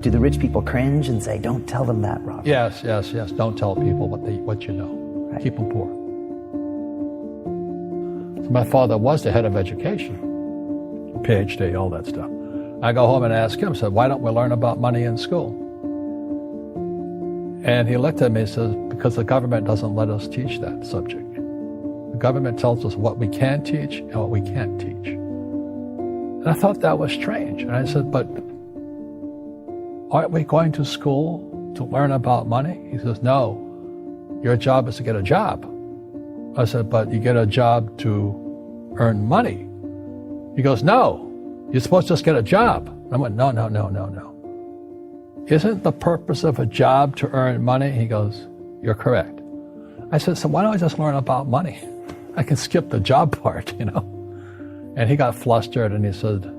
Do the rich people cringe and say, don't tell them that, Robert? Yes. Don't tell people what you know. Right. Keep them poor. So my father was the head of education, PhD, all that stuff. I go home and ask him, said, why don't we learn about money in school? And he looked at me and says, because the government doesn't let us teach that subject. The government tells us what we can teach and what we can't teach. And I thought that was strange. And I said, but aren't we going to school to learn about money? He says, no, your job is to get a job. I said, but you get a job to earn money. He goes, no, you're supposed to just get a job. I went, no. Isn't the purpose of a job to earn money? He goes, you're correct. I said, so why don't I just learn about money? I can skip the job part, And he got flustered and he said,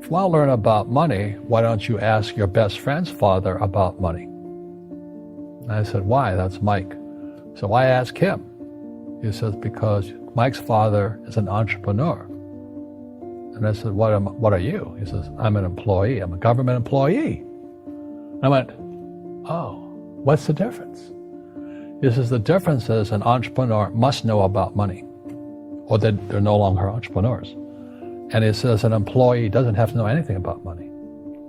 if you want to learn about money, why don't you ask your best friend's father about money? And I said, why? That's Mike. So I asked him. He says, because Mike's father is an entrepreneur. And I said, what are you? He says, I'm an employee. I'm a government employee. I went, oh, what's the difference? He says, the difference is an entrepreneur must know about money, or they're no longer entrepreneurs. And he says an employee doesn't have to know anything about money,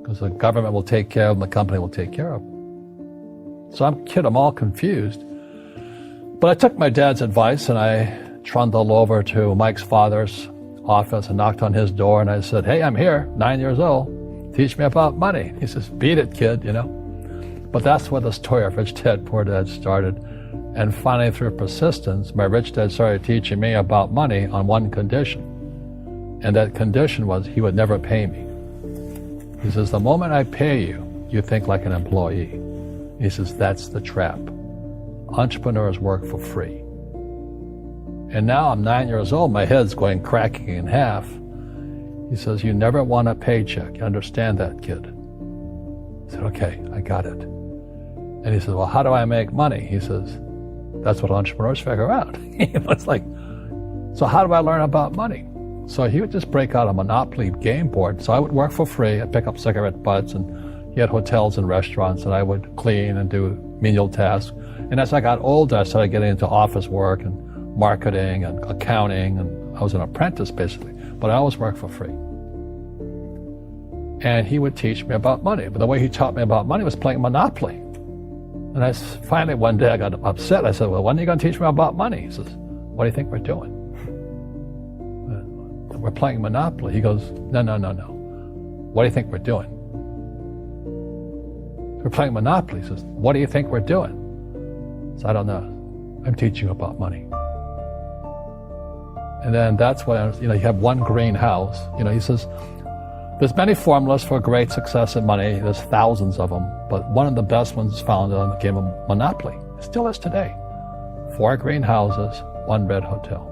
because the government will take care of them, the company will take care of them. So I'm all confused. But I took my dad's advice and I trundled over to Mike's father's office and knocked on his door and I said, hey, I'm here, 9 years old. Teach me about money. He says, beat it, kid, But that's where the story of Rich Dad, Poor Dad started. And finally, through persistence, my rich dad started teaching me about money on one condition. And that condition was he would never pay me. He says, the moment I pay you, you think like an employee. He says, that's the trap. Entrepreneurs work for free. And now I'm 9 years old, my head's going cracking in half. He says, you never want a paycheck. You understand that, kid? I said, okay, I got it. And he says, well, how do I make money? He says, that's what entrepreneurs figure out. It's like, so how do I learn about money? So he would just break out a Monopoly game board. So I would work for free. I'd pick up cigarette butts, and he had hotels and restaurants, and I would clean and do menial tasks. And as I got older, I started getting into office work and marketing and accounting, and I was an apprentice basically, but I always worked for free. And he would teach me about money, but the way he taught me about money was playing Monopoly. And finally one day I got upset. I said, well, when are you going to teach me about money? He says, what do you think we're doing? We're playing Monopoly. He goes, no. What do you think we're doing? We're playing Monopoly. He says, what do you think we're doing? I said, I don't know. I'm teaching you about money. And then that's when, you have one greenhouse. He says, there's many formulas for great success in money. There's thousands of them. But one of the best ones is found on the game of Monopoly. It still is today. 4 greenhouses, 1 red hotel.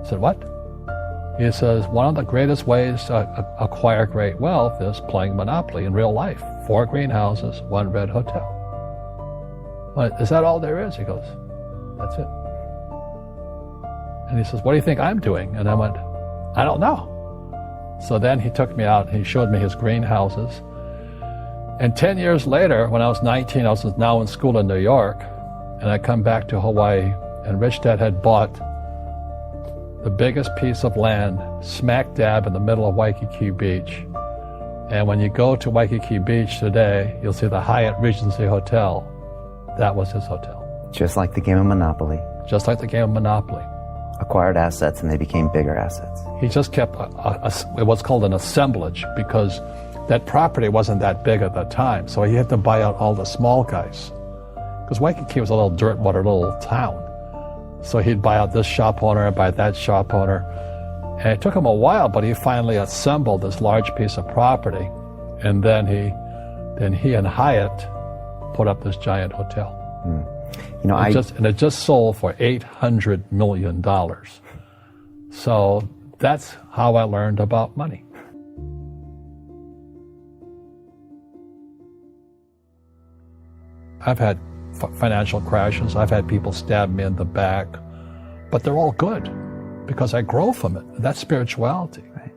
I said, what? He says, one of the greatest ways to acquire great wealth is playing Monopoly in real life. 4 greenhouses, 1 red hotel. Well, is that all there is? He goes, that's it. And he says, what do you think I'm doing? And I went, I don't know. So then he took me out and he showed me his greenhouses. And 10 years later, when I was 19, I was now in school in New York, and I come back to Hawaii, and Rich Dad had bought the biggest piece of land smack dab in the middle of Waikiki Beach. And when you go to Waikiki Beach today, you'll see the Hyatt Regency Hotel. That was his hotel. Just like the game of Monopoly. Just like the game of Monopoly. Acquired assets and they became bigger assets. He just kept what's called an assemblage, because that property wasn't that big at that time. So he had to buy out all the small guys. Because Waikiki was a little dirt water little town. So he'd buy out this shop owner and buy that shop owner. And it took him a while, but he finally assembled this large piece of property. And then he and Hyatt put up this giant hotel. It just sold for $800 million. So that's how I learned about money. I've had financial crashes. I've had people stab me in the back, but they're all good because I grow from it. That's spirituality. Right.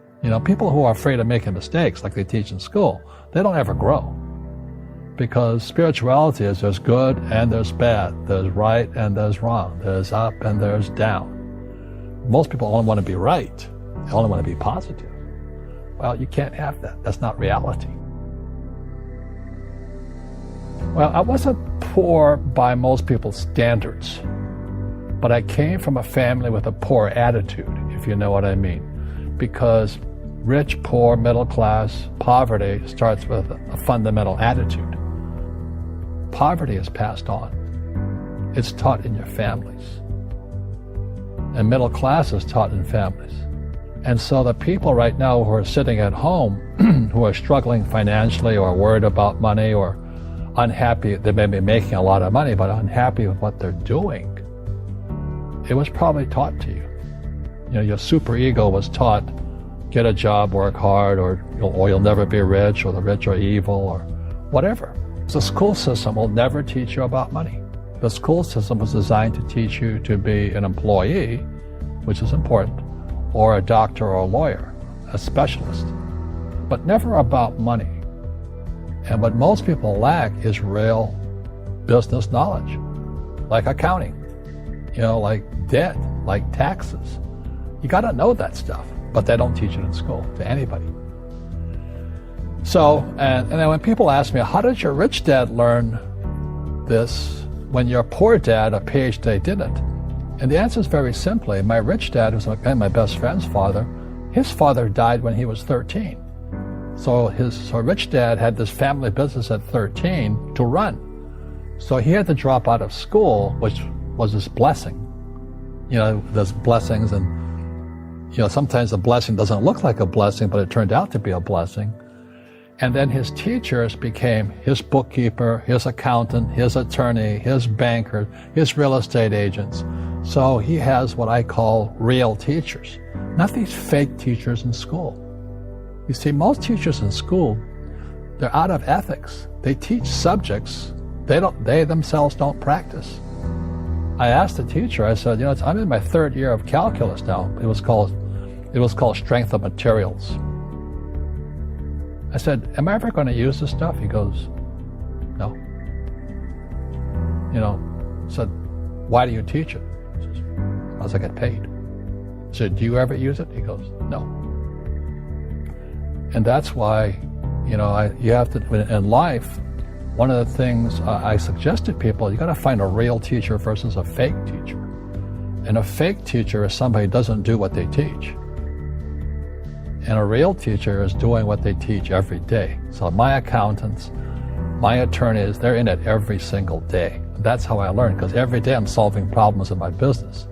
People who are afraid of making mistakes, like they teach in school, they don't ever grow. Because spirituality is there's good and there's bad, there's right and there's wrong, there's up and there's down. Most people only want to be right. They only want to be positive. Well, you can't have that. That's not reality. Well, I wasn't poor by most people's standards, but I came from a family with a poor attitude, if you know what I mean. Because rich, poor, middle class, poverty starts with a fundamental attitude. Poverty is passed on. It's taught in your families. And middle class is taught in families. And so the people right now who are sitting at home, who are struggling financially or worried about money or unhappy, they may be making a lot of money, but unhappy with what they're doing, it was probably taught to you. Your superego was taught, get a job, work hard, or you'll never be rich, or the rich are evil, or whatever. The school system will never teach you about money. The school system was designed to teach you to be an employee, which is important, or a doctor or a lawyer, a specialist, but never about money. And what most people lack is real business knowledge, like accounting, like debt, like taxes. You got to know that stuff, but they don't teach it in school to anybody. So, and then when people ask me, how did your rich dad learn this when your poor dad, a PhD, didn't? And the answer is very simply, my rich dad, who's my best friend's father, his father died when he was 13. So his rich dad had this family business at 13 to run. So he had to drop out of school, which was his blessing. There's blessings, and sometimes the blessing doesn't look like a blessing, but it turned out to be a blessing. And then his teachers became his bookkeeper, his accountant, his attorney, his banker, his real estate agents. So he has what I call real teachers, not these fake teachers in school. You see, most teachers in school, they're out of ethics. They teach subjects they themselves don't practice. I asked the teacher, I said, I'm in my third year of calculus now. It was called strength of materials. I said, am I ever going to use this stuff? He goes, no. I said, why do you teach it? He says, because I get paid. I said, do you ever use it? He goes, no. And that's why, you have to, in life, one of the things I suggest to people, you got to find a real teacher versus a fake teacher. And a fake teacher is somebody who doesn't do what they teach. And a real teacher is doing what they teach every day. So my accountants, my attorneys, they're in it every single day. That's how I learn, because every day I'm solving problems in my business.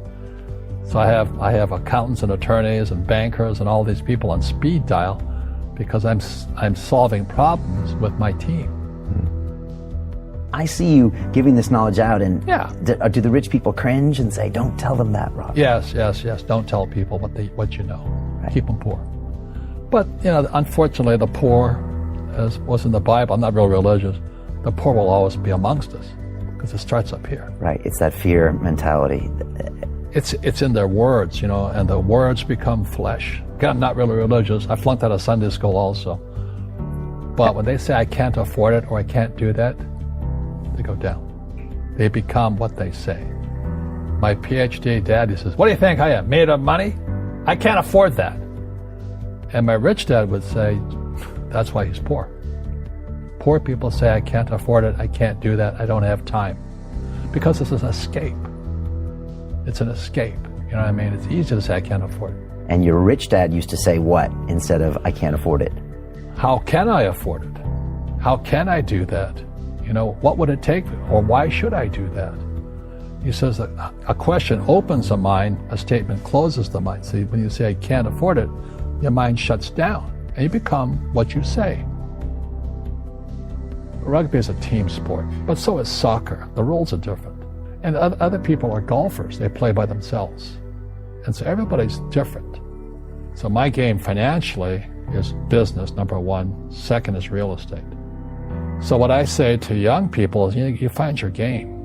So I have accountants and attorneys and bankers and all these people on speed dial because I'm solving problems with my team. I see you giving this knowledge out, and yeah. Do the rich people cringe and say, don't tell them that, Rob? Yes. Don't tell people what you know. Right. Keep them poor. But, unfortunately, the poor, as was in the Bible, I'm not real religious, the poor will always be amongst us because it starts up here. Right. It's that fear mentality. It's in their words, and the words become flesh. Again, I'm not really religious. I flunked out of Sunday school also. But when they say I can't afford it or I can't do that, they go down. They become what they say. My PhD daddy says, what do you think I am, made of money? I can't afford that. And my rich dad would say, that's why he's poor. Poor people say, I can't afford it, I can't do that, I don't have time. Because it's an escape. It's an escape. You know what I mean? It's easy to say, I can't afford it. And your rich dad used to say what instead of, I can't afford it? How can I afford it? How can I do that? What would it take? Or why should I do that? He says that a question opens the mind, a statement closes the mind. So when you say, I can't afford it, your mind shuts down, and you become what you say. Rugby is a team sport, but so is soccer. The rules are different. And other people are golfers. They play by themselves. And so everybody's different. So my game financially is business, number one. Second is real estate. So what I say to young people is, you find your game.